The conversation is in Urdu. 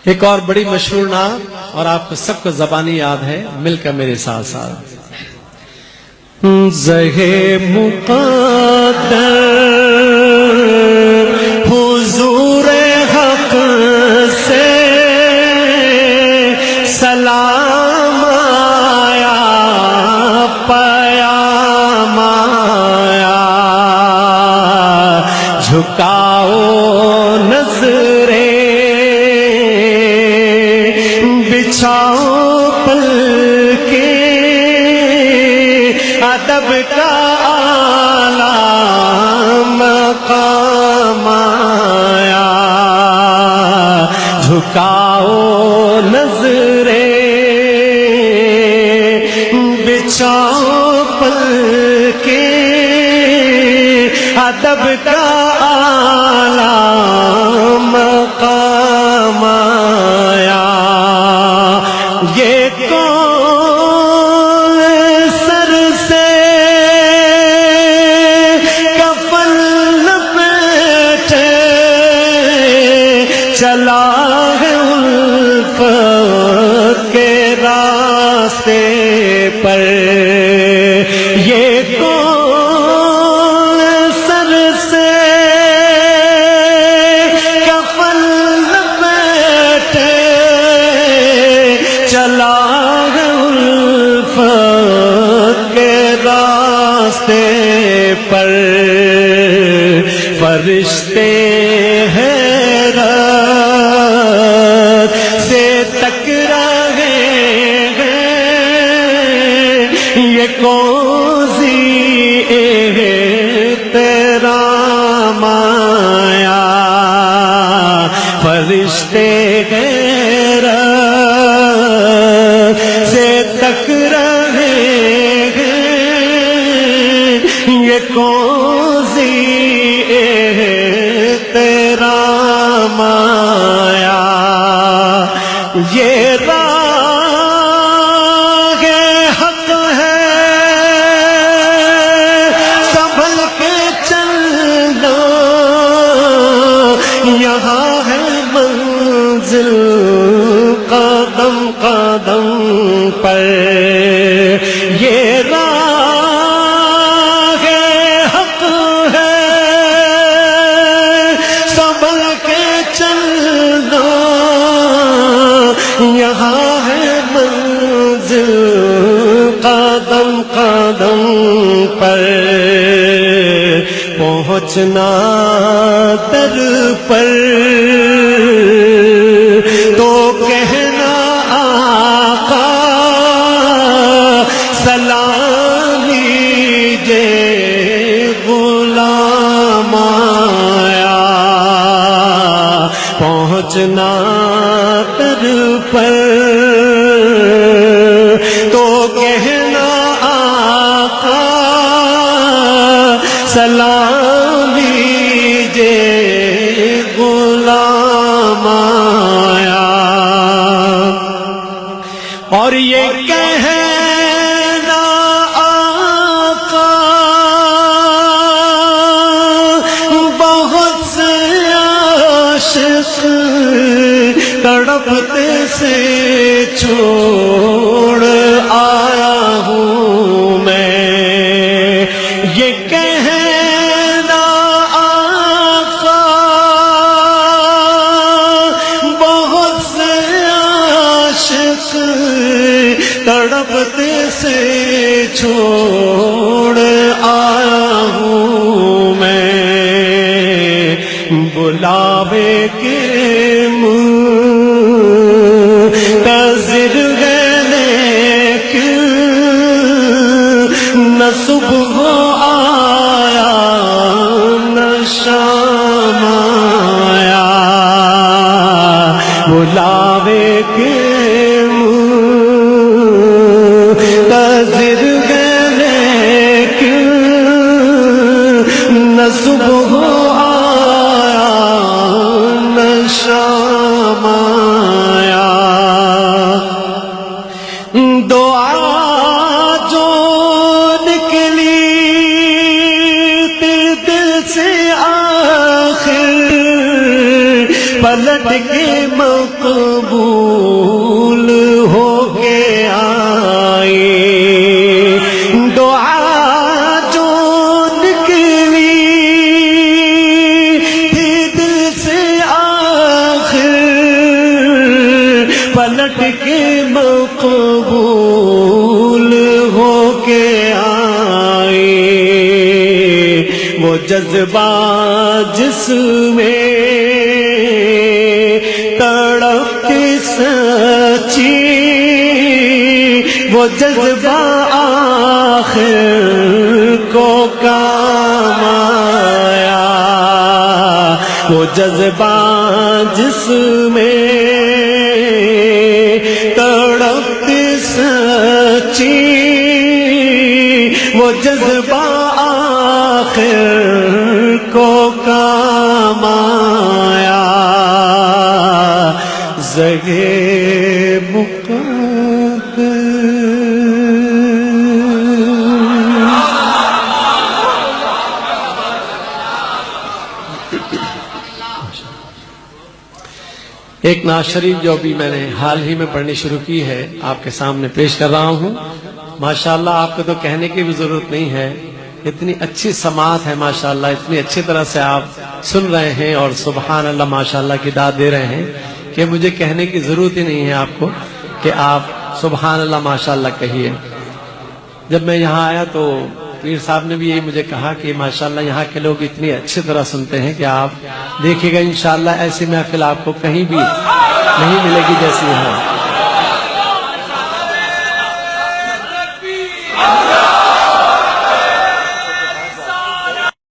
ایک اور بڑی مشہور نعت اور آپ کو سب کو زبانی یاد ہے، مل کر میرے ساتھ ساتھ. زہے مقدر حضور حق سے سلام آیا، پیام آیا، جھکاؤ نظریں بچھاؤ پل کے، ادب کا اعلیٰ مقام آیا، جھکاؤ نظریں بچھاؤ پل کے، ادب کا اعلیٰ مقام آیا. یہ کون سر سے کفن لپیٹے چلا ہے الفت کے راستے پر. یہ کون سر سے کفن لپیٹے چلا ہے الفت کے راستے پر. فرشتے حیرت سے تک رہے ہیں، یہ کوزی احترام آیا. فرشتے حیرت سے تک رہے ہیں، یہ کوزی احترام آیا. یہ راہ حق ہے، سنبھل کے چلنا، یہاں ہے منزل قدم قدم پر. یہ راہ حق ہے، سنبھل کے چلنا، یہاں ہے منزل قدم قدم پر. پہنچنا در پر تو کہنا آقا سلام لیجے غلام آیا. پہنچنا در پر تو کہنا آقا سلام لیجے غلام آیا. اور یہ کہنا آقا بہت سے عاشق تڑپتے سے چھوڑ آیا ہوں میں. یہ کہنا آقا بہت سے عاشق تڑپتے سے چھوڑ آیا ہوں میں. بلاوے کے منتظر ہے لیکن نہ صبح آیا نہ شام آیا. بلاوے کے منتظر ہے لیکن نہ صبح آیا نہ شام آیا. دعا جو نکلی دل سے آخر پلٹ کے مقبول ہو کے آئے دعا جو نکلی تھی دل سے آخر پلٹ کے مقبول ہو کے آئے وہ جذبہ جس میں تڑپ سچی وہ جذبہ آخر کو کام آیا وہ جذبہ جس میں تڑپ سچی وہ جذبہ آخر کو کام آیا زگے مقدر ایک نعت شریف جو بھی میں نے حال ہی میں پڑھنی شروع کی ہے آپ کے سامنے پیش کر رہا ہوں ماشاءاللہ آپ کو تو کہنے کی بھی ضرورت نہیں ہے اتنی اچھی سماعت ہے ماشاءاللہ اتنی اچھی طرح سے آپ سن رہے ہیں اور سبحان اللہ ماشاءاللہ کی داد دے رہے ہیں کہ مجھے کہنے کی ضرورت ہی نہیں ہے آپ کو کہ آپ سبحان اللہ ماشاءاللہ کہیے جب میں یہاں آیا تو پیر صاحب نے بھی یہی مجھے کہا کہ ماشاءاللہ یہاں کے لوگ اتنی اچھی طرح سنتے ہیں کہ آپ دیکھیے گا انشاءاللہ ایسی محفل آپ کو کہیں بھی نہیں ملے گی جیسی یہاں